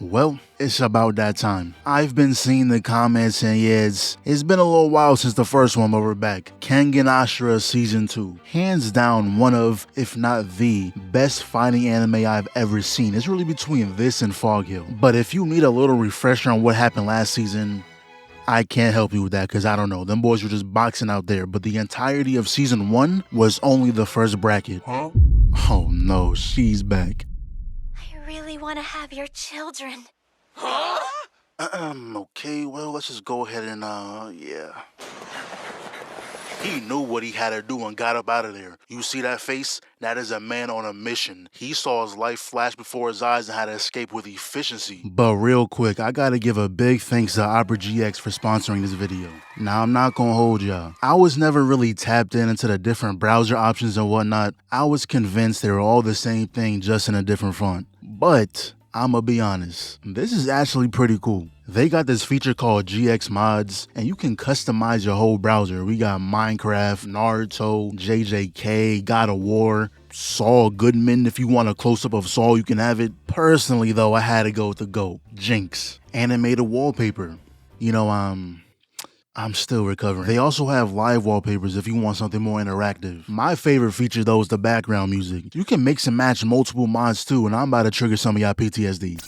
Well, it's about that time. I've been seeing the comments and yeah, it's been a little while since the first one, but we're back. Kengan Ashura Season 2. Hands down one of, if not the, best fighting anime I've ever seen. It's really between this and Fog Hill. But if you need a little refresher on what happened last season, I can't help you with that because I don't know. Them boys were just boxing out there, but the entirety of Season 1 was only the first bracket. Huh? Oh no, she's back. I really want to have your children. Huh? Okay, well, let's just go ahead and, yeah. He knew what he had to do and got up out of there. You see that face? That is a man on a mission. He saw his life flash before his eyes and had to escape with efficiency. But real quick, I gotta give a big thanks to Opera GX for sponsoring this video. Now, I'm not gonna hold y'all. I was never really tapped into the different browser options and whatnot. I was convinced they were all the same thing, just in a different font. But I'ma be honest, this is actually pretty cool. They got this feature called GX Mods, and you can customize your whole browser. We got Minecraft, Naruto, JJK, God of War, Saul Goodman. If you want a close-up of Saul, you can have it. Personally, though, I had to go with the GOAT, Jinx. Animated wallpaper. You know, I'm still recovering. They also have live wallpapers if you want something more interactive. My favorite feature though is the background music. You can mix and match multiple mods too, and I'm about to trigger some of y'all PTSD.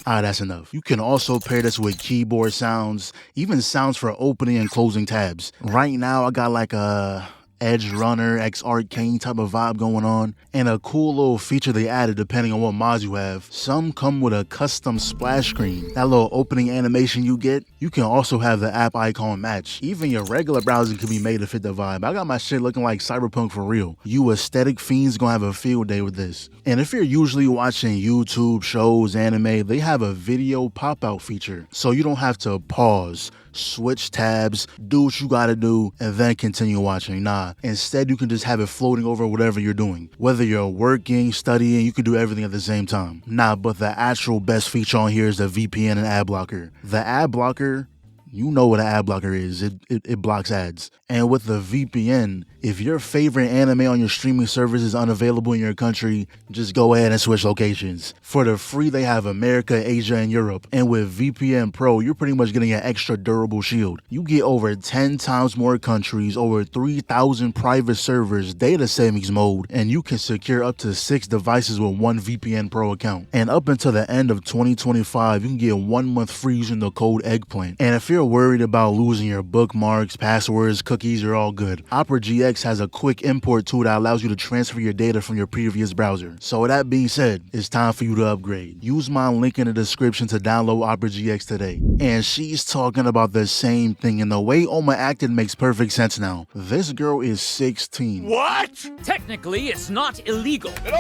Alright, that's enough. You can also pair this with keyboard sounds, even sounds for opening and closing tabs. Right now I got like a Edge Runner, X Arcane type of vibe going on, and a cool little feature they added depending on what mods you have. Some come with a custom splash screen. That little opening animation you get, you can also have the app icon match. Even your regular browser can be made to fit the vibe. I got my shit looking like Cyberpunk for real. You aesthetic fiends gonna have a field day with this. And if you're usually watching YouTube shows, anime, they have a video pop-out feature. So you don't have to pause, switch tabs, do what you gotta do, and then continue watching. Nah, instead you can just have it floating over whatever you're doing. Whether you're working, studying, you can do everything at the same time. Nah, but the actual best feature on here is the VPN and ad blocker. The ad blocker, you know what an ad blocker is. It blocks ads. And with the VPN, if your favorite anime on your streaming service is unavailable in your country, just go ahead and switch locations. For the free, they have America, Asia, and Europe. And with VPN Pro, you're pretty much getting an extra durable shield. You get over 10 times more countries, over 3,000 private servers, data savings mode, and you can secure up to 6 devices with one VPN Pro account. And up until the end of 2025, you can get 1 month free using the code EGGPLANT. And if you're worried about losing your bookmarks, passwords, cookies, you're all good. Opera GX has a quick import tool that allows you to transfer your data from your previous browser. So with that being said, it's time for you to upgrade. Use my link in the description to download Opera GX today. And she's talking about the same thing, and the way Ohma acted makes perfect sense now. This girl is 16. What? Technically, it's not illegal. Oh!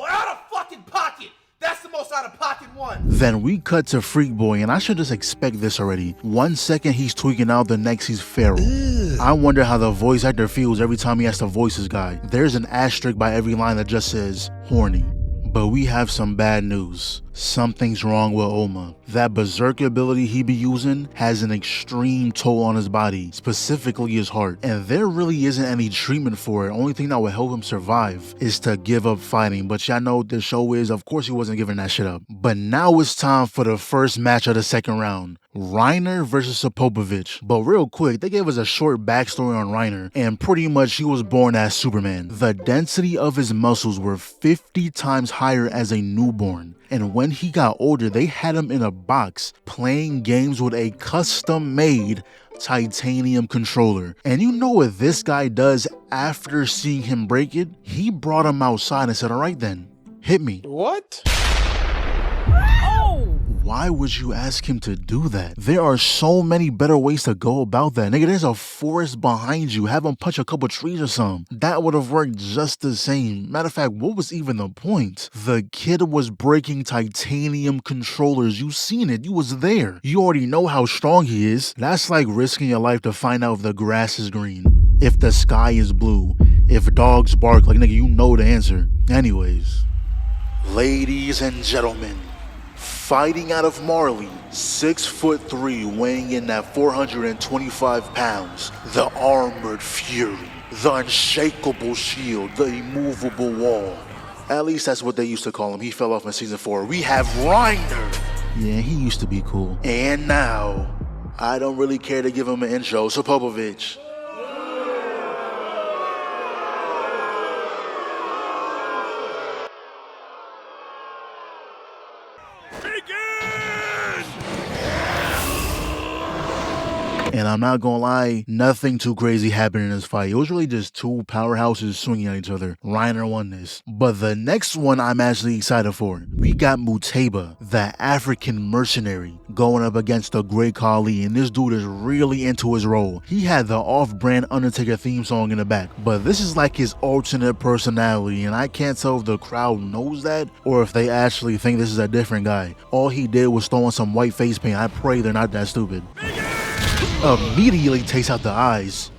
Out of fucking pocket! That's the most out-of-pocket one! Then we cut to Freak Boy, and I should just expect this already. 1 second he's tweaking out, the next he's feral. I wonder how the voice actor feels every time he has to voice his guy. There's an asterisk by every line that just says, horny. But we have some bad news. Something's wrong with Ohma. That berserk ability he be using has an extreme toll on his body, specifically his heart. And there really isn't any treatment for it. Only thing that would help him survive is to give up fighting. But y'all know what the show is. Of course he wasn't giving that shit up. But now it's time for the first match of the second round. Reiner versus Popovich. But real quick, they gave us a short backstory on Reiner, and pretty much he was born as Superman. The density of his muscles were 50 times higher as a newborn. And when he got older, they had him in a box playing games with a custom-made titanium controller. And you know what this guy does after seeing him break it? He brought him outside and said, all right then, hit me. What? Why would you ask him to do that? There are so many better ways to go about that. Nigga, there's a forest behind you. Have him punch a couple trees or something. That would have worked just the same. Matter of fact, what was even the point? The kid was breaking titanium controllers. You seen it. You was there. You already know how strong he is. That's like risking your life to find out if the grass is green, if the sky is blue, if dogs bark. Like, nigga, you know the answer. Anyways, ladies and gentlemen, fighting out of Marley, 6'3", weighing in at 425 pounds, the Armored Fury. The unshakable shield, the immovable wall. At least that's what they used to call him. He fell off in season 4. We have Reiner. Yeah, he used to be cool. And now, I don't really care to give him an intro, so Popovich. And I'm not gonna lie, nothing too crazy happened in this fight. It was really just two powerhouses swinging at each other. Reiner won this. But the next one I'm actually excited for. We got Muteba, the African mercenary, going up against the Great Khali, and this dude is really into his role. He had the off-brand Undertaker theme song in the back, but this is like his alternate personality, and I can't tell if the crowd knows that or if they actually think this is a different guy. All he did was throw on some white face paint. I pray they're not that stupid. Immediately takes out the eyes.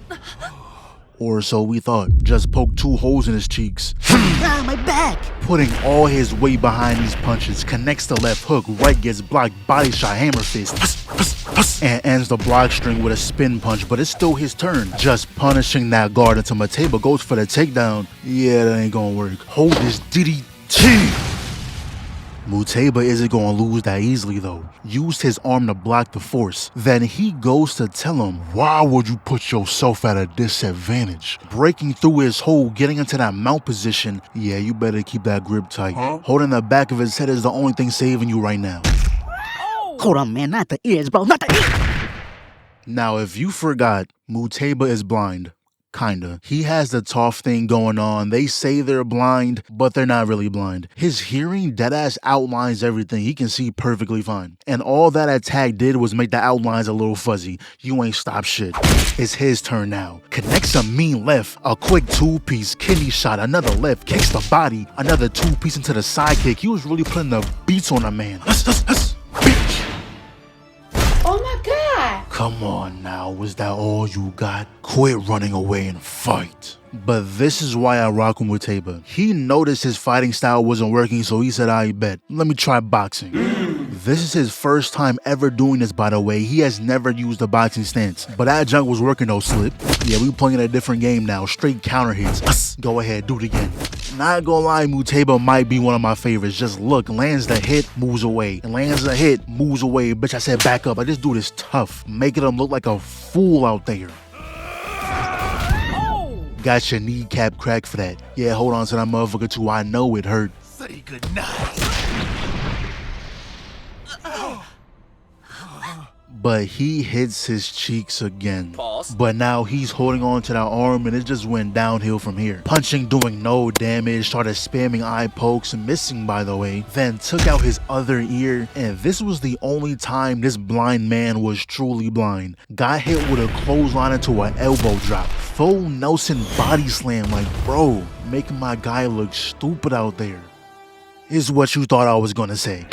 Or so we thought. Just poked 2 holes in his cheeks. Ah, my back! Putting all his weight behind these punches. Connects the left hook. Right gets blocked. Body shot. Hammer fist. And ends the block string with a spin punch. But it's still his turn. Just punishing that guard until Muteba goes for the takedown. Yeah, that ain't gonna work. Hold this DDT. Muteba isn't gonna lose that easily though. Used his arm to block the force. Then he goes to tell him, why would you put yourself at a disadvantage? Breaking through his hold, getting into that mount position. Yeah, you better keep that grip tight. Holding the back of his head is the only thing saving you right now. Hold on, man, not the ears, bro, not the ears! Now, if you forgot, Muteba is blind. Kinda. He has the tough thing going on. They say they're blind, but they're not really blind. His hearing deadass outlines everything. He can see perfectly fine. And all that attack did was make the outlines a little fuzzy. You ain't stop shit. It's his turn now. Connects a mean left, a quick 2-piece, kidney shot, another left, kicks the body, another 2-piece into the side kick. He was really putting the beats on a man. Oh my god! Come on now, was that all you got? Quit running away and fight. But this is why I rock with Muteba. He noticed his fighting style wasn't working, so he said, I bet, let me try boxing. This is his first time ever doing this, by the way. He has never used a boxing stance. But that junk was working though, Slip. Yeah, we playing a different game now. Straight counter hits. Go ahead, do it again. Not gonna lie, Muteba might be one of my favorites. Just look, lands the hit, moves away. Lands the hit, moves away. Bitch, I said back up. Like, this dude is tough. Making him look like a fool out there. Got your kneecap cracked for that. Yeah, hold on to that motherfucker too. I know it hurt. Say goodnight. But he hits his cheeks again. Pause. But now he's holding on to that arm and it just went downhill from here. Punching, doing no damage, started spamming eye pokes, missing by the way. Then took out his other ear, and this was the only time this blind man was truly blind. Got hit with a clothesline into an elbow drop. Full Nelson body slam, like bro, making my guy look stupid out there. Is what you thought I was gonna say.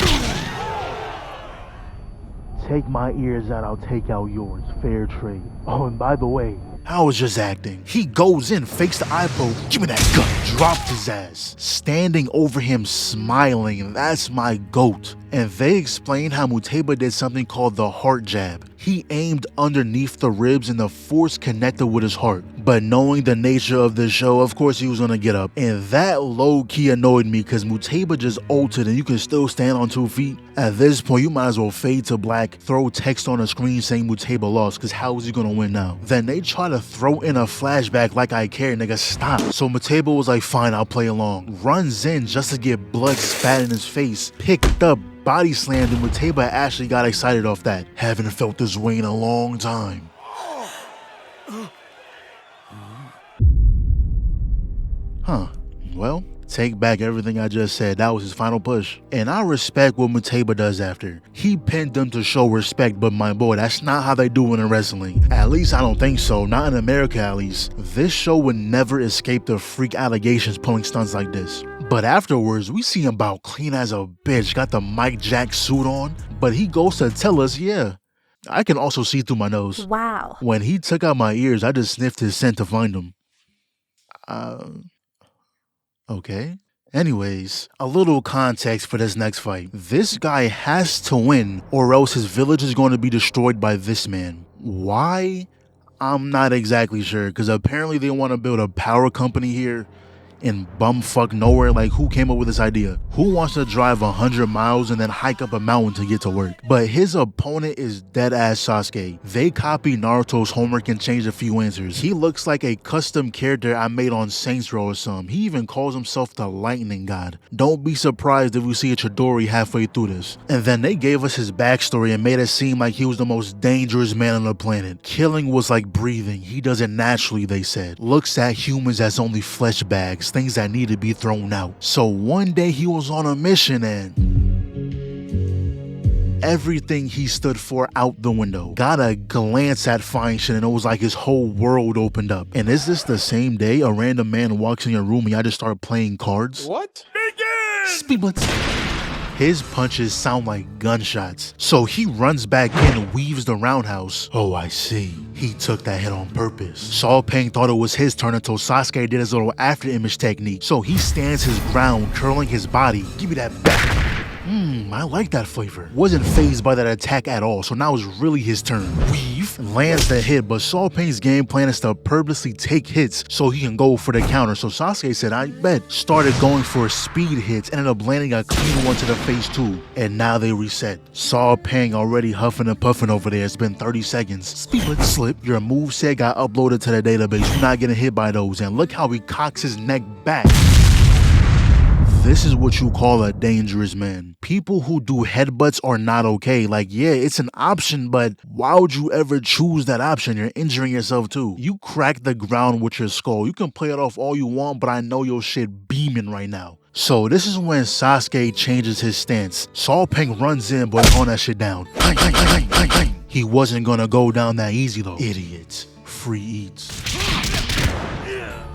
Take my ears out, I'll take out yours. Fair trade. Oh, and by the way, I was just acting. He goes in, fakes the eye poke. Give me that gun. Dropped his ass. Standing over him, smiling. That's my goat. And they explained how Muteba did something called the heart jab. He aimed underneath the ribs and the force connected with his heart. But knowing the nature of the show, of course he was gonna get up. And that low-key annoyed me because Muteba just ulted and you can still stand on 2 feet. At this point, you might as well fade to black, throw text on the screen saying Muteba lost, because how is he gonna win now? Then they try to throw in a flashback like I care, nigga, stop. So Muteba was like, fine, I'll play along. Runs in just to get blood spat in his face, picked up, body slammed, and Muteba actually got excited off that. Haven't felt this way in a long time. Huh, well, take back everything I just said. That was his final push. And I respect what Muteba does after. He pinned him to show respect, but my boy, that's not how they do it in wrestling. At least I don't think so, not in America at least. This show would never escape the freak allegations pulling stunts like this. But afterwards, we see him about clean as a bitch, got the Mike Jack suit on, but he goes to tell us, yeah, I can also see through my nose. Wow. When he took out my ears, I just sniffed his scent to find him. Okay. Anyways, a little context for this next fight. This guy has to win or else his village is going to be destroyed by this man. Why? I'm not exactly sure, because apparently they want to build a power company here in bumfuck nowhere. Like, who came up with this idea? Who wants to drive 100 miles and then hike up a mountain to get to work? But his opponent is dead ass Sasuke. They copied Naruto's homework and changed a few answers. He looks like a custom character I made on Saints Row or something. He even calls himself the Lightning God. Don't be surprised if we see a Chidori halfway through this. And then they gave us his backstory and made it seem like he was the most dangerous man on the planet. Killing was like breathing. He does it naturally, they said. Looks at humans as only flesh bags, things that need to be thrown out. So one day he was on a mission and everything he stood for out the window. Got a glance at fine shit and it was like his whole world opened up. And is this the same day a random man walks in your room and y'all just start playing cards? What? Speed blitz. His punches sound like gunshots. So he runs back in and weaves the roundhouse. Oh, I see. He took that hit on purpose. Saw Pang thought it was his turn until Sasuke did his little after image technique. So he stands his ground, curling his body. Give me that back. I like that flavor. Wasn't fazed by that attack at all, so now it's really his turn. Weave, lands the hit, but Saw Pang's game plan is to purposely take hits so he can go for the counter. So Sasuke said, I bet. Started going for speed hits, ended up landing a clean one to the face too. And now they reset. Saw Pang already huffing and puffing over there. It's been 30 seconds. Speed blitz slip. Your moveset got uploaded to the database. You're not getting hit by those. And look how he cocks his neck back. This is what you call a dangerous man. People who do headbutts are not okay. Like, yeah, it's an option, but why would you ever choose that option? You're injuring yourself too. You crack the ground with your skull. You can play it off all you want, but I know your shit beaming right now. So this is when Sasuke changes his stance. Saw Pang runs in, but tone that shit down. He wasn't gonna go down that easy though. Idiots. Free eats.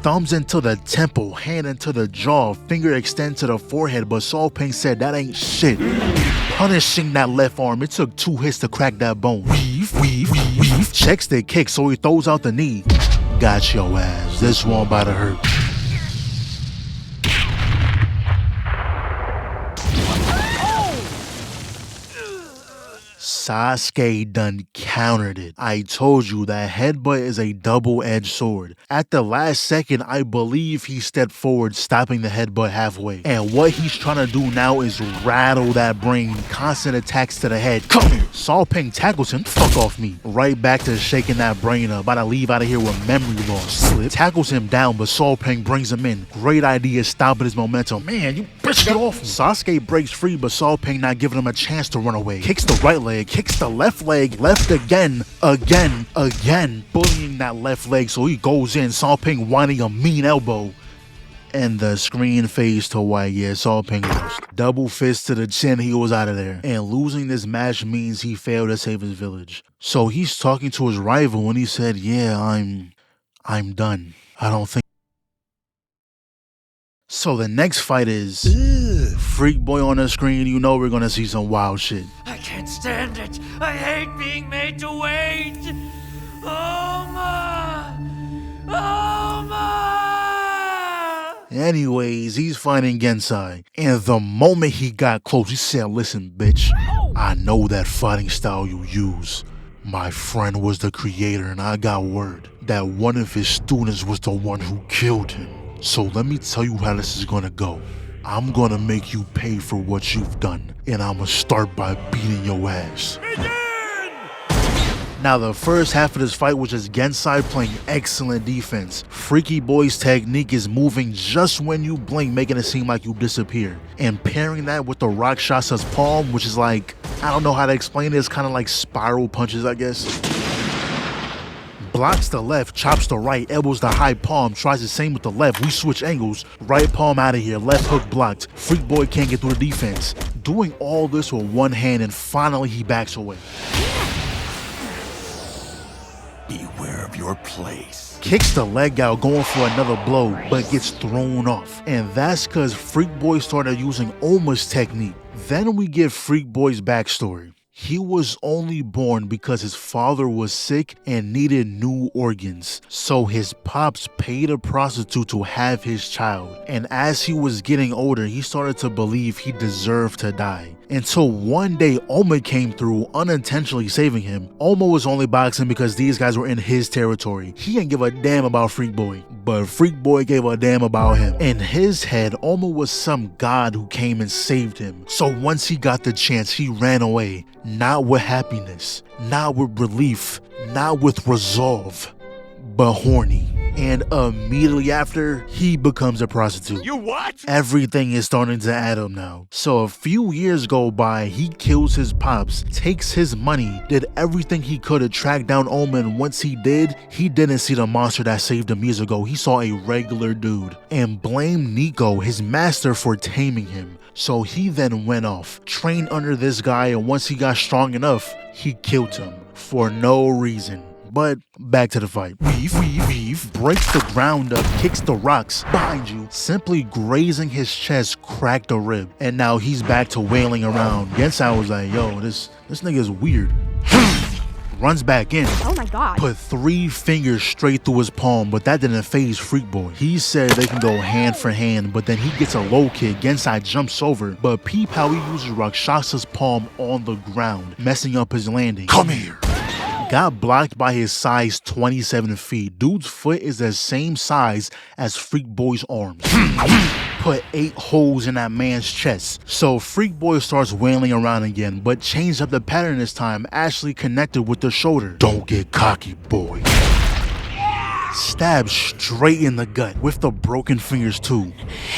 Thumbs into the temple, hand into the jaw, finger extend to the forehead, but Saw Pang said that ain't shit. Punishing that left arm, it took 2 hits to crack that bone. Weave. Checks the kick, so he throws out the knee. Got your ass, this one about to hurt. Sasuke done countered it. I told you that headbutt is a double-edged sword. At the last second, I believe he stepped forward, stopping the headbutt halfway. And what he's trying to do now is rattle that brain. Constant attacks to the head. Come here. Saw Pang tackles him. Fuck off me. Right back to shaking that brain up. About to leave out of here with memory loss. Slip. Tackles him down, but Saw Pang brings him in. Great idea, stopping his momentum. Man, you bitch, get off me. Sasuke breaks free, but Saw Pang not giving him a chance to run away. Kicks the right leg. Kicks the left leg, left again, bullying that left leg, so he goes in. Saw Pang whining a mean elbow. And the screen fades to white. Yeah, Saw Pang lost. Double fist to the chin, he was out of there. And losing this match means he failed to save his village. So he's talking to his rival and he said, yeah, I'm done. I don't think. So the next fight is Freak Boy on the screen. You know we're gonna see some wild shit. I can't stand it. I hate being made to wait. Ohma! Ohma! Anyways, he's fighting Gensai. And the moment he got close, he said, listen, bitch, I know that fighting style you use. My friend was the creator and I got word that one of his students was the one who killed him. So let me tell you how this is gonna go. I'm gonna make you pay for what you've done, and I'm gonna start by beating your ass. Now the first half of this fight was just Gensai playing excellent defense. Freaky Boy's technique is moving just when you blink, making it seem like you disappear. And pairing that with the Rakshasa's palm, which is like, I don't know how to explain it, it's kind of like spiral punches, I guess. Blocks the left, chops the right, elbows the high palm, tries the same with the left. We switch angles, right palm out of here, left hook blocked. Freak Boy can't get through the defense. Doing all this with one hand and finally he backs away. Beware of your place. Kicks the leg out going for another blow, but gets thrown off. And that's cause Freak Boy started using Ohma's technique. Then we get Freak Boy's backstory. He was only born because his father was sick and needed new organs. So his pops paid a prostitute to have his child. And as he was getting older, he started to believe he deserved to die. Until one day, Ohma came through, unintentionally saving him. Ohma was only boxing because these guys were in his territory. He didn't give a damn about Freak Boy, but Freak Boy gave a damn about him. In his head, Ohma was some god who came and saved him. So once he got the chance, he ran away. Not with happiness, not with relief, not with resolve, but horny. And immediately after, he becomes a prostitute. You what? Everything is starting to add up now. So a few years go by, he kills his pops, takes his money, did everything he could to track down Ohma, and once he did, he didn't see the monster that saved him years ago. He saw a regular dude and blamed Nico, his master, for taming him. So he then went off, trained under this guy, and once he got strong enough, he killed him for no reason. But back to the fight. Weave, breaks the ground up, kicks the rocks behind you, simply grazing his chest, cracked a rib. And now he's back to wailing around. Gensai was like, yo, this nigga is weird. Runs back in. Oh my god. Put 3 fingers straight through his palm, but that didn't faze Freak Boy. He said they can go hand for hand, but then he gets a low kick. Gensai jumps over, but peep how he uses Rakshasa's palm on the ground, messing up his landing. Come here. Got blocked by his size 27 feet. Dude's foot is the same size as Freak Boy's arms. Put 8 holes in that man's chest. So Freak Boy starts wailing around again, but changed up the pattern this time, actually connected with the shoulder. Don't get cocky, boy. Stabbed straight in the gut with the broken fingers too.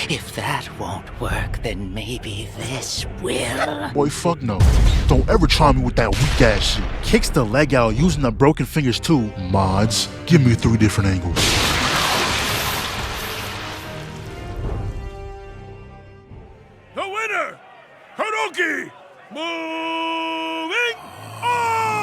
If that won't work, then maybe this will. Boy, fuck no. Don't ever try me with that weak ass shit. Kicks the leg out using the broken fingers too. Mods, give me 3 different angles. The winner, Kuroki, moving on!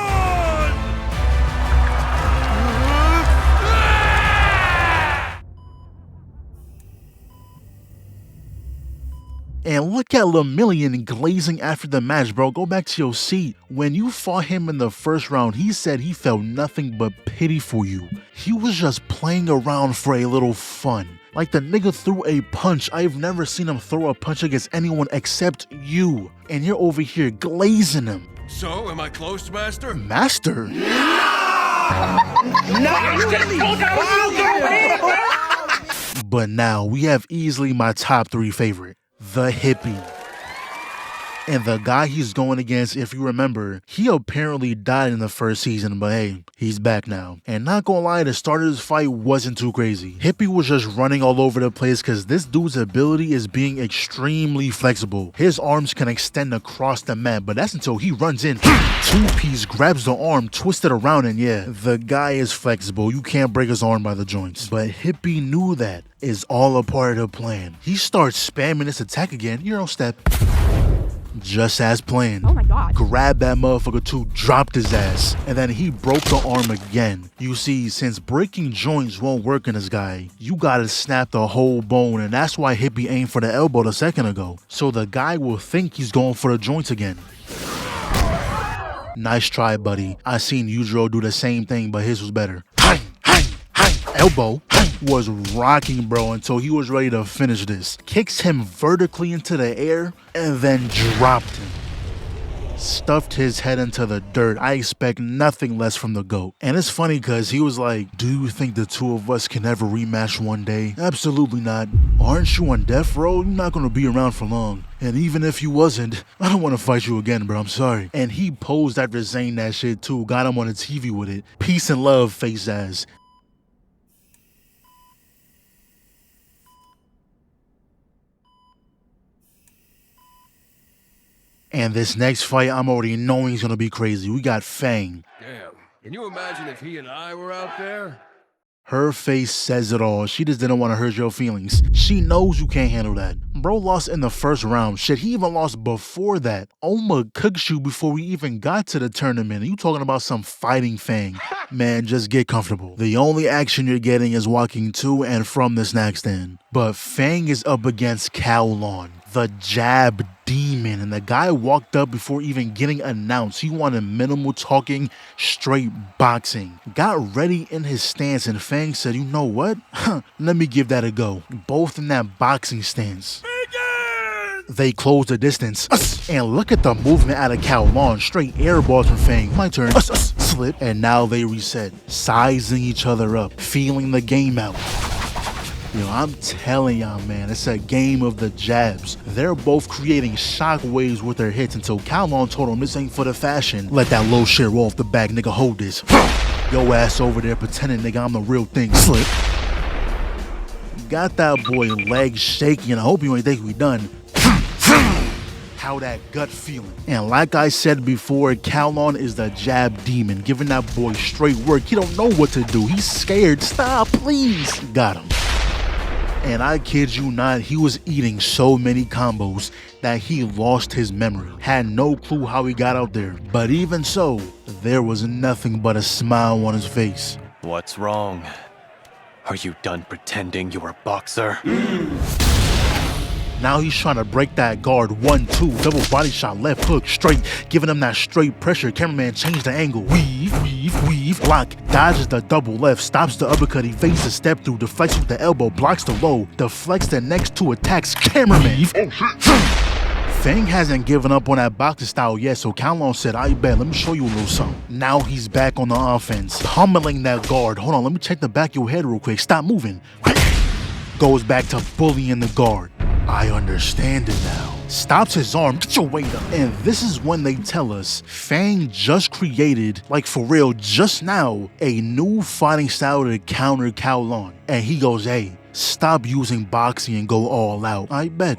And look at Lemillion glazing after the match, bro. Go back to your seat. When you fought him in the first round, he said he felt nothing but pity for you. He was just playing around for a little fun. Like the nigga threw a punch. I've never seen him throw a punch against anyone except you. And you're over here glazing him. So, am I close, Master? Master? But now we have easily my top 3 favorite. The hippie. And the guy he's going against, if you remember, he apparently died in the first season, but hey, he's back now. And not gonna lie, the start of this fight wasn't too crazy. Hippie was just running all over the place because this dude's ability is being extremely flexible. His arms can extend across the map, but that's until he runs in. 2-piece grabs the arm, twists it around, and yeah, the guy is flexible. You can't break his arm by the joints. But Hippie knew that. Is all a part of the plan. He starts spamming this attack again. Euro step. Just as planned. Oh my god. Grabbed that motherfucker too, dropped his ass, and then he broke the arm again. You see, since breaking joints won't work in this guy, you gotta snap the whole bone, and that's why Hippie aimed for the elbow a second ago. So the guy will think he's going for the joints again. Nice try, buddy. I seen Yujiro do the same thing, but his was better. Elbow was rocking, bro, until he was ready to finish this. Kicks him vertically into the air and then dropped him. Stuffed his head into the dirt. I expect nothing less from the GOAT. And it's funny because he was like, do you think the 2 of us can ever rematch one day? Absolutely not. Aren't you on death row? You're not going to be around for long. And even if you wasn't, I don't want to fight you again, bro. I'm sorry. And he posed after saying that shit too. Got him on the TV with it. Peace and love, face ass. And this next fight, I'm already knowing he's gonna be crazy. We got Fang. Damn, can you imagine if he and I were out there? Her face says it all. She just didn't want to hurt your feelings. She knows you can't handle that. Bro lost in the first round. Shit, he even lost before that. Ohma cooked you before we even got to the tournament. And you talking about some fighting Fang. Man, just get comfortable. The only action you're getting is walking to and from the snack stand. But Fang is up against Kaolan, the jab demon. man, and the guy walked up before even getting announced. He wanted minimal talking, straight boxing. Got ready in his stance, and Fang said, you know what? Let me give that a go. Both in that boxing stance. They close the distance. And look at the movement out of Kaolan. Straight air balls from Fang. My turn. Slip. And now they reset. Sizing each other up. Feeling the game out. Yo, I'm telling y'all, man, it's a game of the jabs. They're both creating shockwaves with their hits until Kaolan told him this ain't for the fashion. Let that low shit roll off the back, nigga, hold this. Yo ass over there pretending, nigga, I'm the real thing. Slip. Got that boy legs shaky, and I hope you ain't think we done. How that gut feeling. And like I said before, Kaolan is the jab demon, giving that boy straight work. He don't know what to do. He's scared. Stop, please. Got him. And I kid you not, he was eating so many combos that he lost his memory. Had no clue how he got out there. But even so, there was nothing but a smile on his face. What's wrong? Are you done pretending you're a boxer? Now he's trying to break that guard. 1-2, double body shot, left hook, straight, giving him that straight pressure. Cameraman changed the angle. Weave, block, dodges the double left, stops the uppercut, evades the step through, deflects with the elbow, blocks the low, deflects the next two attacks. Cameraman. Fang hasn't given up on that boxing style yet, so Kaolan said, I bet, let me show you a little something. Now he's back on the offense, pummeling that guard. Hold on, let me check the back of your head real quick. Stop moving. Goes back to bullying the guard. I understand it now. Stops his arm, get your weight up. And this is when they tell us Fang just created, like for real, just now, a new fighting style to counter Kaolan. And he goes, hey, stop using boxing and go all out. I bet.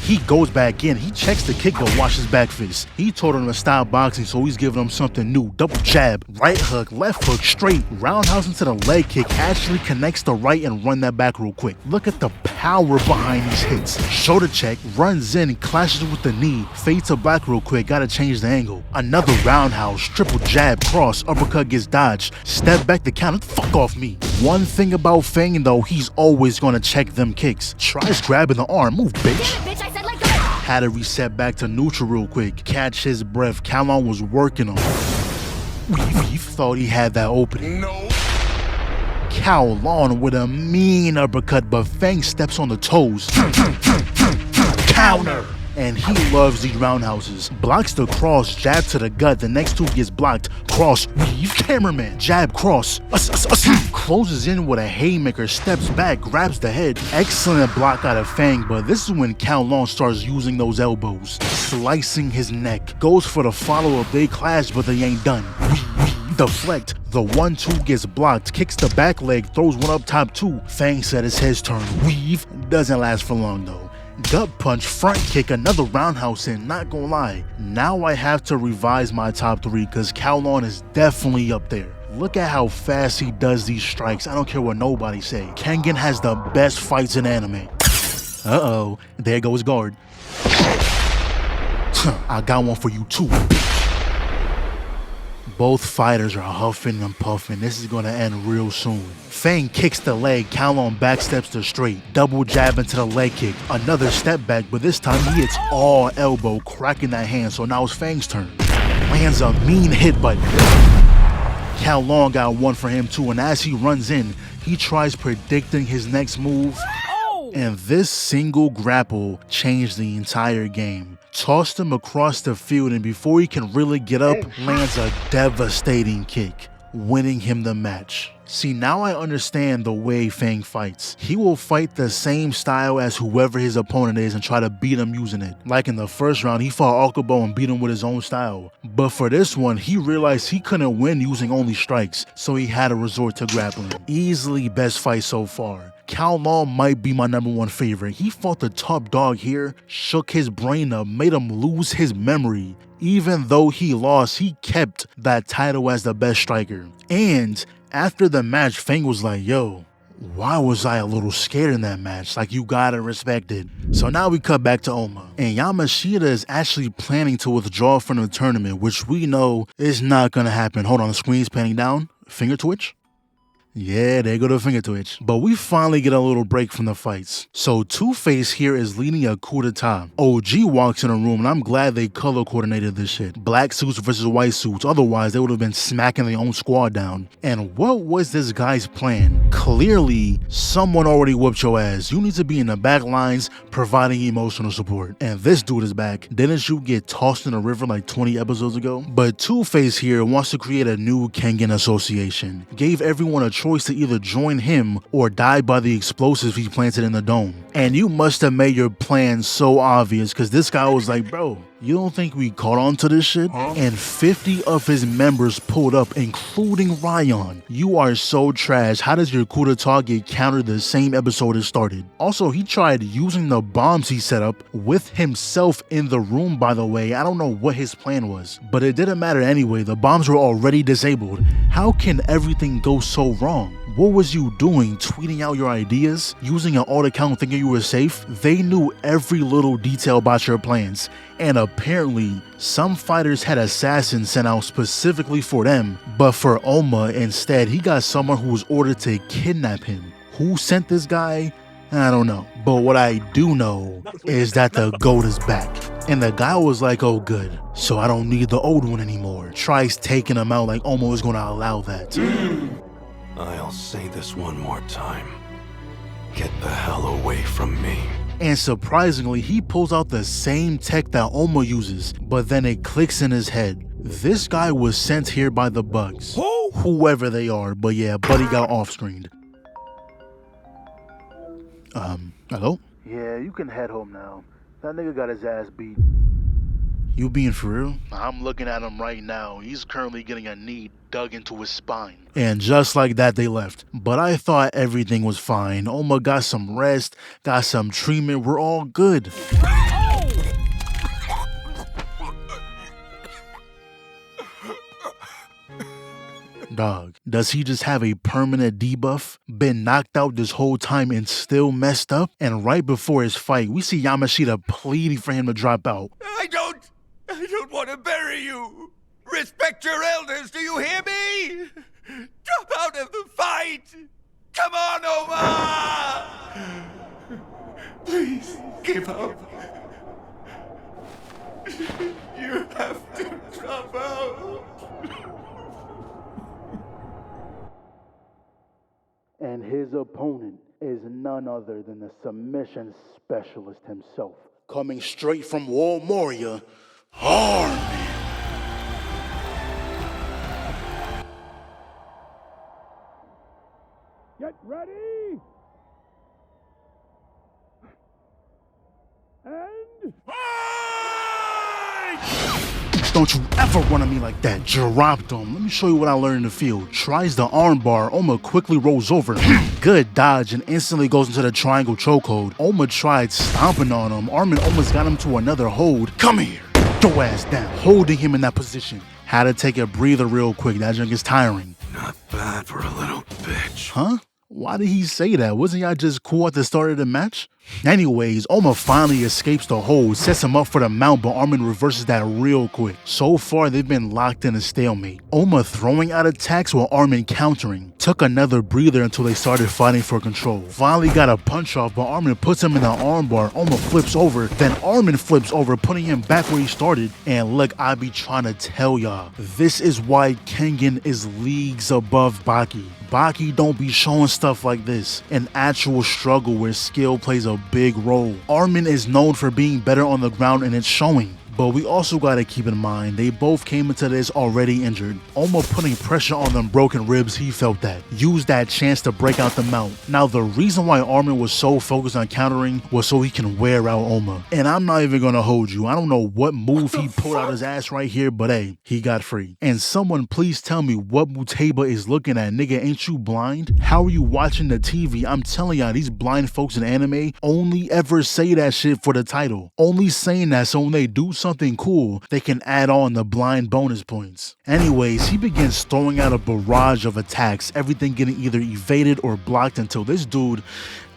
He goes back in, he checks the kick but watches back fist. He told him to stop boxing, so he's giving him something new. Double jab, right hook, left hook, straight, roundhouse into the leg kick, actually connects the right and run that back real quick. Look at the power behind these hits. Shoulder check, runs in, clashes with the knee, fades to back real quick, gotta change the angle. Another roundhouse, triple jab, cross, uppercut gets dodged, step back to counter, fuck off me. One thing about Fang though, he's always gonna check them kicks. Tries grabbing the arm, move bitch. Had to reset back to neutral real quick. Catch his breath. Kaolan was working him. Weave thought he had that opening. No. Kaolan with a mean uppercut, but Fang steps on the toes. Counter. And he loves these roundhouses. Blocks the cross, jab to the gut. The next two gets blocked. Cross, weave, cameraman, jab, cross. Closes in with a haymaker, steps back, grabs the head. Excellent block out of Fang, but this is when Kaolan starts using those elbows. Slicing his neck. Goes for the follow-up. They clash, but they ain't done. Deflect. The 1-2 gets blocked. Kicks the back leg, throws one up top two. Fang said it's his turn. Weave. Doesn't last for long though. Gut punch, front kick, another roundhouse in, not gonna lie. Now I have to revise my top 3 because Kaolan is definitely up there. Look at how fast he does these strikes. I don't care what nobody say. Kengan has the best fights in anime. Uh-oh, there goes guard. I got one for you too, bitch. Both fighters are huffing and puffing. This is gonna end real soon. Fang kicks the leg, Kaolan backsteps to straight. Double jab into the leg kick. Another step back, but this time he hits all elbow, cracking that hand, so now it's Fang's turn. Lands a mean hit, but Kaolan got one for him too, and as he runs in, he tries predicting his next move. And this single grapple changed the entire game. Tossed him across the field, and before he can really get up, lands a devastating kick, winning him the match. See, now I understand the way Fang fights. He will fight the same style as whoever his opponent is and try to beat him using it. Like in the first round, he fought Okubo and beat him with his own style. But for this one, he realized he couldn't win using only strikes, so he had to resort to grappling. Easily best fight so far. Kaolan might be my #1 favorite. He fought the top dog here, shook his brain up, made him lose his memory. Even though he lost, he kept that title as the best striker. And after the match, Fang was like, yo, why was I a little scared in that match? Like, you gotta respect it. So now we cut back to Ohma. And Yamashita is actually planning to withdraw from the tournament, which we know is not gonna happen. Hold on, the screen's panning down. Finger twitch. Yeah, there go the finger twitch. But we finally get a little break from the fights. So Two-Face here is leading a coup d'etat. OG walks in a room, and I'm glad they color coordinated this shit. Black suits versus white suits, otherwise they would have been smacking their own squad down. And what was this guy's plan? Clearly, someone already whooped your ass. You need to be in the back lines providing emotional support. And this dude is back. Didn't you get tossed in a river like 20 episodes ago? But Two-Face here wants to create a new Kengan association. Gave everyone a choice to either join him or die by the explosives he planted in the dome. And you must have made your plan so obvious, because this guy was like, bro, you don't think we caught on to this shit? And 50 of his members pulled up, including Ryan. You are so trash. How does your coup d'etat get countered the same episode it started? Also, he tried using the bombs he set up with himself in the room, by the way. I don't know what his plan was, but it didn't matter anyway. The bombs were already disabled. How can everything go so wrong? What was you doing, tweeting out your ideas? Using an alt account thinking you were safe? They knew every little detail about your plans. And apparently, some fighters had assassins sent out specifically for them. But for Ohma, instead, he got someone who was ordered to kidnap him. Who sent this guy? I don't know. But what I do know is that the GOAT is back. And the guy was like, oh good, so I don't need the old one anymore. Tries taking him out like Ohma was gonna allow that. I'll say this one more time. Get the hell away from me. And surprisingly, he pulls out the same tech that Ohma uses, but then it clicks in his head. This guy was sent here by the bugs. Whoever they are, but yeah, Buddy got off-screened. Hello? Yeah, you can head home now. That nigga got his ass beat. You being for real? I'm looking at him right now. He's currently getting a knee dug into his spine. And just like that, they left. But I thought everything was fine. Ohma got some rest, got some treatment. We're all good. Dog, does he just have a permanent debuff? Been knocked out this whole time and still messed up? And right before his fight, we see Yamashita pleading for him to drop out. I don't want to bury you. Respect your elders, do you hear me? Drop out of the fight. Come on, Ohma! Please, give up. You have to drop out. And his opponent is none other than the submission specialist himself. Coming straight from War Moria, Armin. Get ready! And... Don't you ever run at me like that. Dropped him. Let me show you what I learned in the field. Tries the armbar. Ohma quickly rolls over. Good dodge and instantly goes into the triangle chokehold. Ohma tried stomping on him. Armin almost got him to another hold. Come here. Throw ass down. Holding him in that position. Had to take a breather real quick. That junk is tiring. Not bad for a little bitch. Huh? Why did he say that? Wasn't y'all just cool at the start of the match? Anyways, Ohma finally escapes the hold, sets him up for the mount, but Armin reverses that real quick. So far, they've been locked in a stalemate. Ohma throwing out attacks while Armin countering. Took another breather until they started fighting for control. Finally got a punch off, but Armin puts him in the armbar. Ohma flips over, then Armin flips over, putting him back where he started. And look, I be trying to tell y'all, this is why Kengan is leagues above Baki. Baki don't be showing stuff like this. An actual struggle where skill plays a big role. Armin is known for being better on the ground and it's showing. But we also gotta keep in mind, they both came into this already injured. Ohma putting pressure on them broken ribs, he felt that. Used that chance to break out the mount. Now the reason why Armin was so focused on countering was so he can wear out Ohma. And I'm not even gonna hold you, I don't know what move he pulled out his ass right here, but hey, he got free. And someone please tell me what Muteba is looking at, nigga, ain't you blind? How are you watching the TV? I'm telling y'all, these blind folks in anime only ever say that shit for the title. Only saying that so when they do something cool, they can add on the blind bonus points. Anyways, he begins throwing out a barrage of attacks, everything getting either evaded or blocked until this dude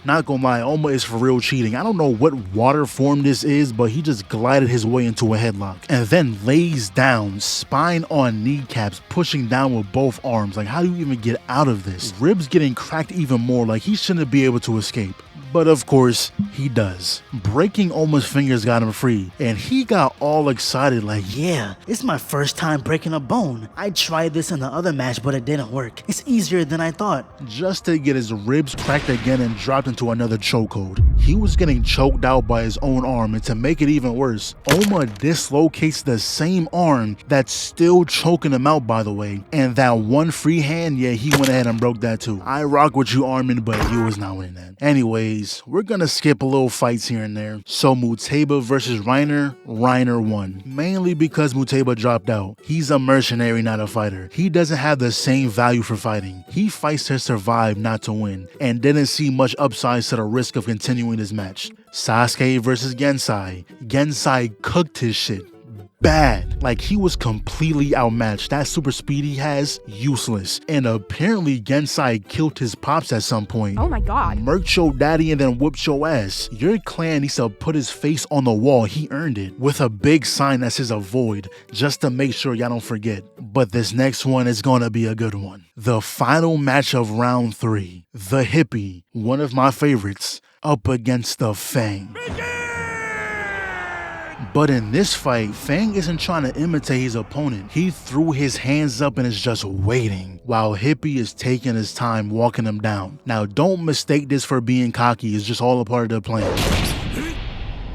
Not gonna lie, Ohma is for real cheating. I don't know what water form this is, but he just glided his way into a headlock. And then lays down, spine on kneecaps, pushing down with both arms. Like, how do you even get out of this? Ribs getting cracked even more, like he shouldn't be able to escape. But of course, he does. Breaking Ohma's fingers got him free, and he got all excited like, Yeah, it's my first time breaking a bone. I tried this in the other match, but it didn't work. It's easier than I thought. just to get his ribs cracked again and dropped into another chokehold. He was getting choked out by his own arm, and to make it even worse, Ohma dislocates the same arm that's still choking him out, by the way. And that one free hand, yeah, he went ahead and broke that too. I rock with you, Armin, but you was not winning that. Anyways, we're gonna skip a little fights here and there. So Muteba versus Reiner, Reiner won. Mainly because Muteba dropped out. He's a mercenary, not a fighter. He doesn't have the same value for fighting. He fights to survive, not to win, and didn't see much upsides to the risk of continuing this match. Sasuke versus Gensai. Gensai cooked his shit. Bad. Like, he was completely outmatched. That super speed he has, useless. And apparently Gensai killed his pops at some point. Oh my god. Murked your daddy and then whooped your ass. Your clan needs to put his face on the wall. He earned it. With a big sign that says avoid, just to make sure y'all don't forget. But this next one is gonna be a good one. The final match of round 3. The Hippie, one of my favorites, up against the Fang. But in this fight, Fang isn't trying to imitate his opponent. He threw his hands up and is just waiting, while Hippie is taking his time walking him down. Now, don't mistake this for being cocky. It's just all a part of the plan.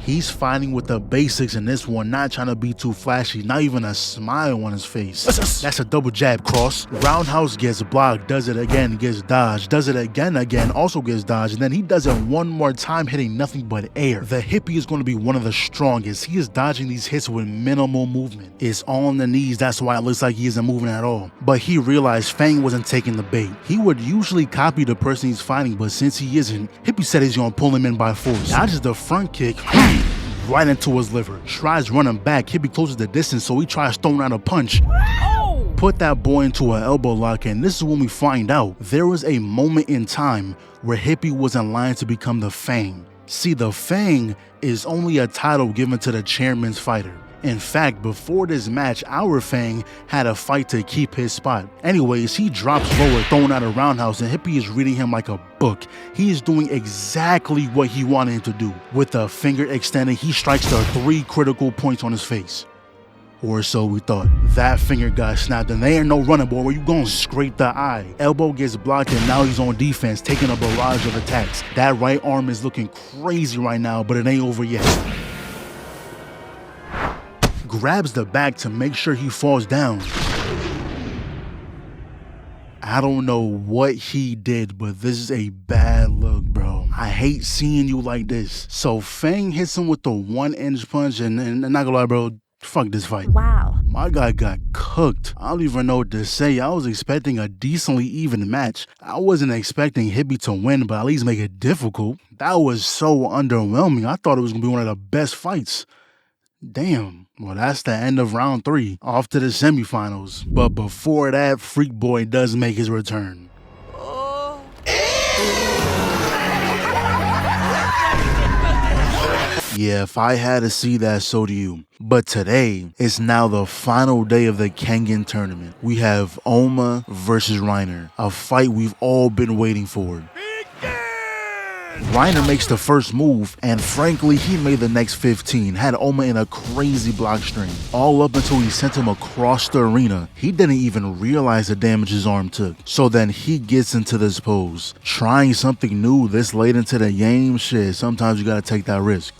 He's fighting with the basics in this one, not trying to be too flashy, not even a smile on his face. That's a double jab cross. Roundhouse gets blocked, does it again, gets dodged, does it again, also gets dodged, and then he does it one more time, hitting nothing but air. The Hippie is going to be one of the strongest. He is dodging these hits with minimal movement. It's on the knees, that's why it looks like he isn't moving at all. But he realized Fang wasn't taking the bait. He would usually copy the person he's fighting, but since he isn't, Hippie said he's going to pull him in by force. Dodges the front kick, right into his liver. Tries running back. Hippie closes the distance, so he tries throwing out a punch. Oh! Put that boy into an elbow lock, and this is when we find out there was a moment in time where Hippie was in line to become the Fang. See, the Fang is only a title given to the chairman's fighter. In fact, before this match, our Fang had a fight to keep his spot. Anyways, he drops lower, throwing out a roundhouse, and Hippie is reading him like a book. He is doing exactly what he wanted him to do. With the finger extended, he strikes the 3 critical points on his face. Or so we thought. That finger got snapped, and there ain't no running, boy. Where you going? Scrape the eye. Elbow gets blocked, and now he's on defense, taking a barrage of attacks. That right arm is looking crazy right now, but it ain't over yet. Grabs the back to make sure he falls down. I don't know what he did, but this is a bad look, bro. I hate seeing you like this. So Fang hits him with the 1-inch punch, and not gonna lie, bro, fuck this fight. Wow. My guy got cooked. I don't even know what to say. I was expecting a decently even match. I wasn't expecting Hippie to win, but at least make it difficult. That was so underwhelming. I thought it was gonna be one of the best fights. Damn. Well, that's the end of round 3. Off to the semifinals. But before that, Freak Boy does make his return. Yeah, if I had to see that, so do you. But today is now the final day of the Kengan tournament. We have Ohma versus Reiner, a fight we've all been waiting for. Reiner makes the first move, and frankly, he made the next 15, had Ohma in a crazy block string, all up until he sent him across the arena. He didn't even realize the damage his arm took. So then he gets into this pose. Trying something new this late into the game, shit, sometimes you gotta take that risk.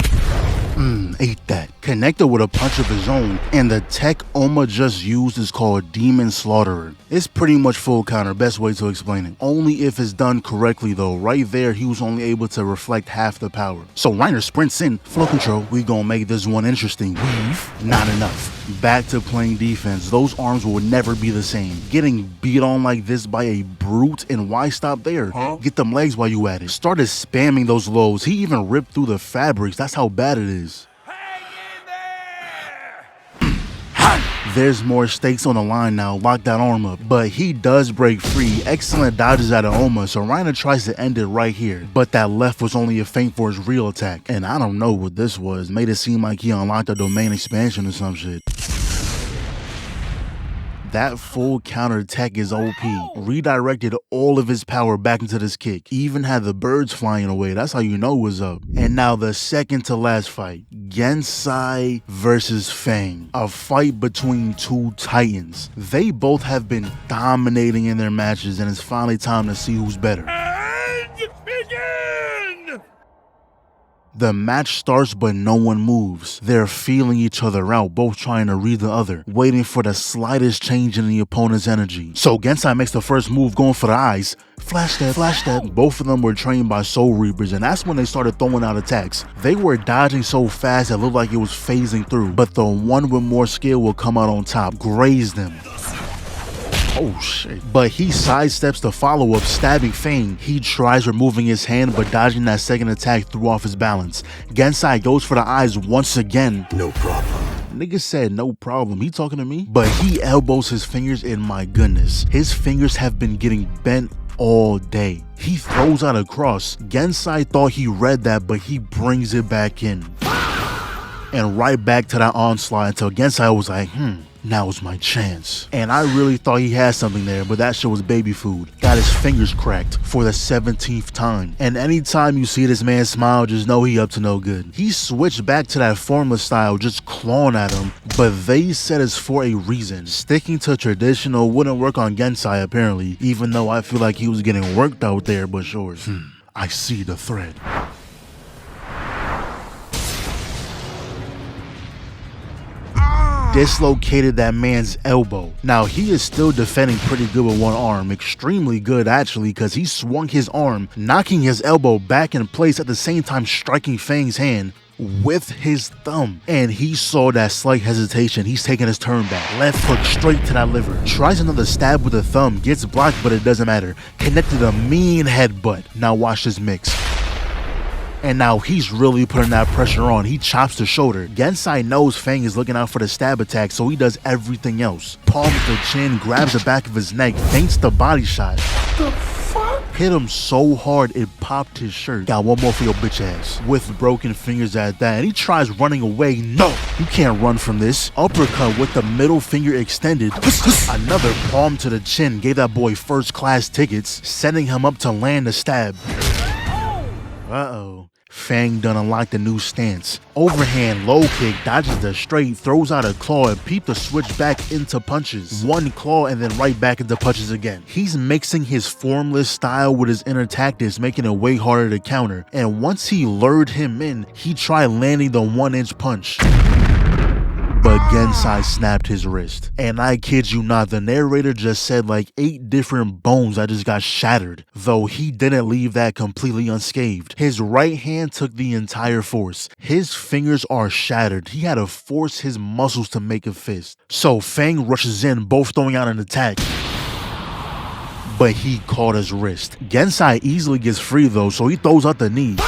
Ate that. Connected with a punch of his own, and the tech Ohma just used is called Demon Slaughterer. It's pretty much full counter, best way to explain it. Only if it's done correctly though. Right there, he was only able to reflect half the power. So Reiner sprints in, flow control, we gonna make this one interesting. Weave, not enough. Back to playing defense, those arms will never be the same. Getting beat on like this by a brute, and why stop there? Get them legs while you at it. Started spamming those lows, he even ripped through the fabrics, that's how bad it is. There's more stakes on the line now, lock that arm up. But he does break free, excellent dodges out of Ohma, so Reiner tries to end it right here. But that left was only a feint for his real attack. And I don't know what this was, made it seem like he unlocked a domain expansion or some shit. That full counter tech is OP. Redirected all of his power back into this kick. Even had the birds flying away. That's how you know what's up. And now the second to last fight. Gensai versus Fang. A fight between two titans. They both have been dominating in their matches, and it's finally time to see who's better. And begin! The match starts, but no one moves. They're feeling each other out, both trying to read the other, waiting for the slightest change in the opponent's energy. So Gensai makes the first move, going for the eyes. Flash step, flash step. Both of them were trained by Soul Reapers, and that's when they started throwing out attacks. They were dodging so fast it looked like it was phasing through, but the one with more skill will come out on top, graze them. Oh shit. But he sidesteps the follow-up, stabbing Fang. He tries removing his hand, but dodging that second attack threw off his balance. Gensai goes for the eyes once again. No problem. Nigga said no problem. He talking to me? But he elbows his fingers, and my goodness, his fingers have been getting bent all day. He throws out a cross. Gensai thought he read that, but he brings it back in. And right back to that onslaught until Gensai was like, now's my chance. And I really thought he had something there, but that shit was baby food. Got his fingers cracked for the 17th time. And anytime you see this man smile, just know he up to no good. He switched back to that formless style, just clawing at him, but they said it's for a reason. Sticking to traditional wouldn't work on Gensai apparently, even though I feel like he was getting worked out there, but sure. I see the thread. Dislocated that man's elbow. Now he is still defending pretty good with one arm, extremely good actually, because he swung his arm, knocking his elbow back in place at the same time striking Fang's hand with his thumb. And he saw that slight hesitation. He's taking his turn back. Left hook straight to that liver. Tries another stab with the thumb, gets blocked, but it doesn't matter. Connected a mean headbutt. Now watch this mix. And now he's really putting that pressure on. He chops the shoulder. Gensai knows Fang is looking out for the stab attack, so he does everything else. Palms the chin, grabs the back of his neck, feints the body shot. The fuck? Hit him so hard it popped his shirt. Got one more for your bitch ass. With broken fingers at that, and he tries running away. No, you can't run from this. Uppercut with the middle finger extended. Another palm to the chin gave that boy first class tickets, setting him up to land the stab. Uh-oh. Fang done unlocked a new stance. Overhand low kick, dodges the straight, throws out a claw, and peep the switch back into punches. One claw and then right back into punches again. He's mixing his formless style with his inner tactics, making it way harder to counter. And once he lured him in, he tried landing the 1-inch punch. But Gensai snapped his wrist. And I kid you not, the narrator just said like 8 different bones that just got shattered. Though he didn't leave that completely unscathed. His right hand took the entire force. His fingers are shattered. He had to force his muscles to make a fist. So Fang rushes in, both throwing out an attack. But he caught his wrist. Gensai easily gets free though, so he throws out the knee.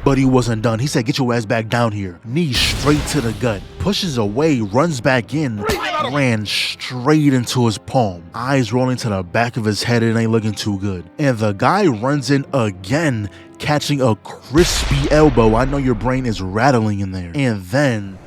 But he wasn't done. He said, get your ass back down here. Knee straight to the gut. Pushes away, runs back in, ran straight into his palm. Eyes rolling to the back of his head, it ain't looking too good. And the guy runs in again, catching a crispy elbow. I know your brain is rattling in there. And then...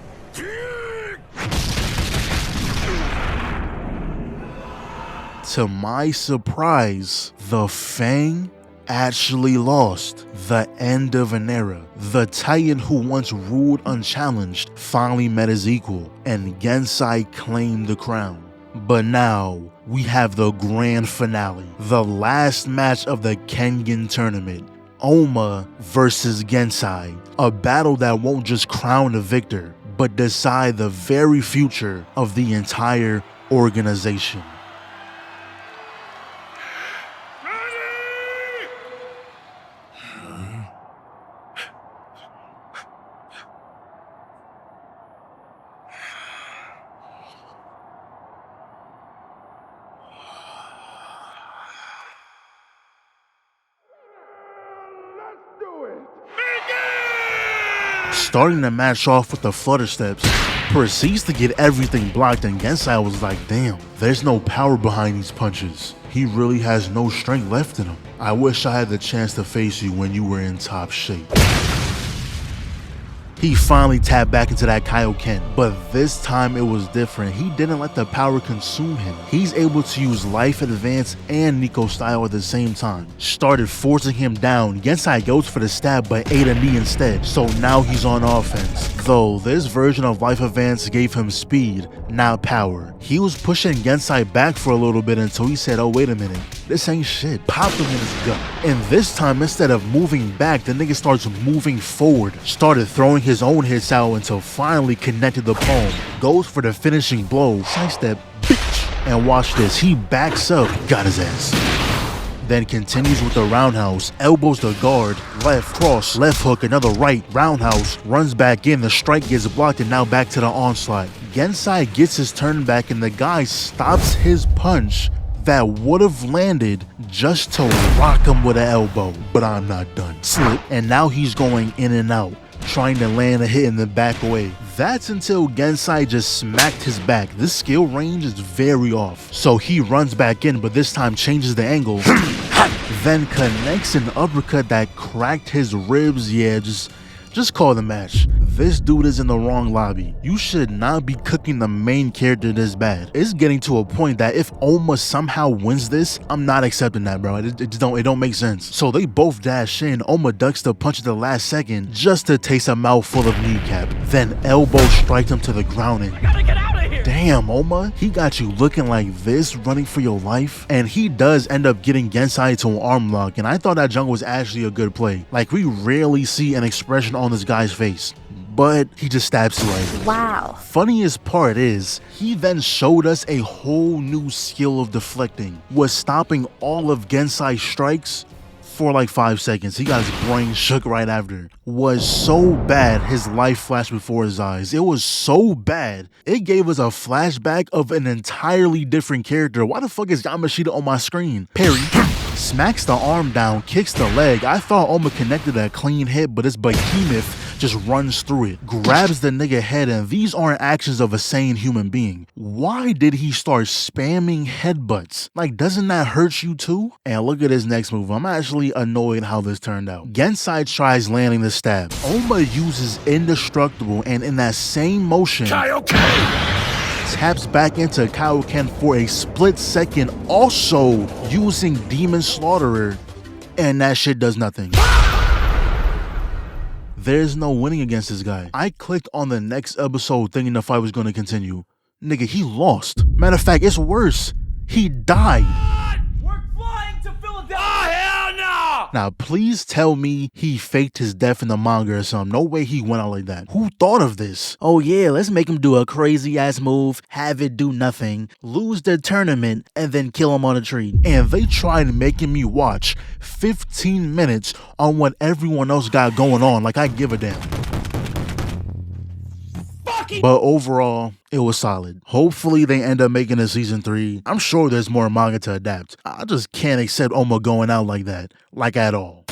to my surprise, the Fang actually lost. The end of an era. The Titan who once ruled unchallenged finally met his equal, and Gensai claimed the crown. But now, we have the grand finale. The last match of the Kengan tournament. Ohma versus Gensai. A battle that won't just crown the victor, but decide the very future of the entire organization. Starting the match off with the flutter steps. proceeds to get everything blocked, and Gensai was like, damn, there's no power behind these punches. He really has no strength left in him. I wish I had the chance to face you when you were in top shape. He finally tapped back into that Kaioken, but this time it was different. He didn't let the power consume him. He's able to use Life Advance and Nico style at the same time. Started forcing him down. Gensai goes for the stab but ate a knee instead, so now he's on offense. Though this version of Life Advance gave him speed, not power. He was pushing Gensai back for a little bit until he said, oh wait a minute, this ain't shit. Popped him in his gut. And this time, instead of moving back, the nigga starts moving forward. Started throwing his own hits out until finally connected the palm. Goes for the finishing blow. Sidestep, bitch. And watch this, he backs up, got his ass. Then continues with the roundhouse, elbows the guard, left cross, left hook, another right, roundhouse, runs back in, the strike gets blocked, and now back to the onslaught. Gensai gets his turn back and the guy stops his punch that would have landed just to rock him with an elbow. But I'm not done. Slip, and now he's going in and out, trying to land a hit in the back away. That's until Gensai just smacked his back. This skill range is very off. So he runs back in, but this time changes the angle. Then connects an uppercut that cracked his ribs. Yeah, just call the match. This dude is in the wrong lobby. You should not be cooking the main character this bad. It's getting to a point that if Ohma somehow wins this, I'm not accepting that, bro. It don't make sense. So they both dash in. Ohma ducks the punch at the last second just to taste a mouthful of kneecap. Then elbow strikes him to the ground and damn, Ohma, he got you looking like this, running for your life. And he does end up getting Gensai to an arm lock, and I thought that jungle was actually a good play. Like, we rarely see an expression on this guy's face, but he just stabs you right. Wow. Funniest part is, he then showed us a whole new skill of deflecting, was stopping all of Gensai's strikes for like 5 seconds. He got his brain shook right after. Was so bad, his life flashed before his eyes. It was so bad, it gave us a flashback of an entirely different character. Why the fuck is Yamashita on my screen? Parry, smacks the arm down, kicks the leg. I thought Ohma connected a clean hit, but this behemoth just runs through it, grabs the nigga head, and these aren't actions of a sane human being. Why did he start spamming headbutts? Like, doesn't that hurt you too? And look at his next move. I'm actually annoyed how this turned out. Gensai tries landing the stab. Ohma uses indestructible, and in that same motion, taps back into Kaioken for a split second, also using Demon Slaughterer, and that shit does nothing. There's no winning against this guy. I clicked on the next episode thinking the fight was going to continue. Nigga, he lost. Matter of fact, it's worse. He died. We're flying to Philadelphia! Oh, hell no! Now, please tell me he faked his death in the manga or something. No way he went out like that. Who thought of this? Oh yeah, let's make him do a crazy ass move, have it do nothing, lose the tournament, and then kill him on a tree. And they tried making me watch 15 minutes on what everyone else got going on, like I give a damn. But overall, it was solid. Hopefully they end up making a season 3. I'm sure there's more manga to adapt. I just can't accept Ohma going out like that, like at all.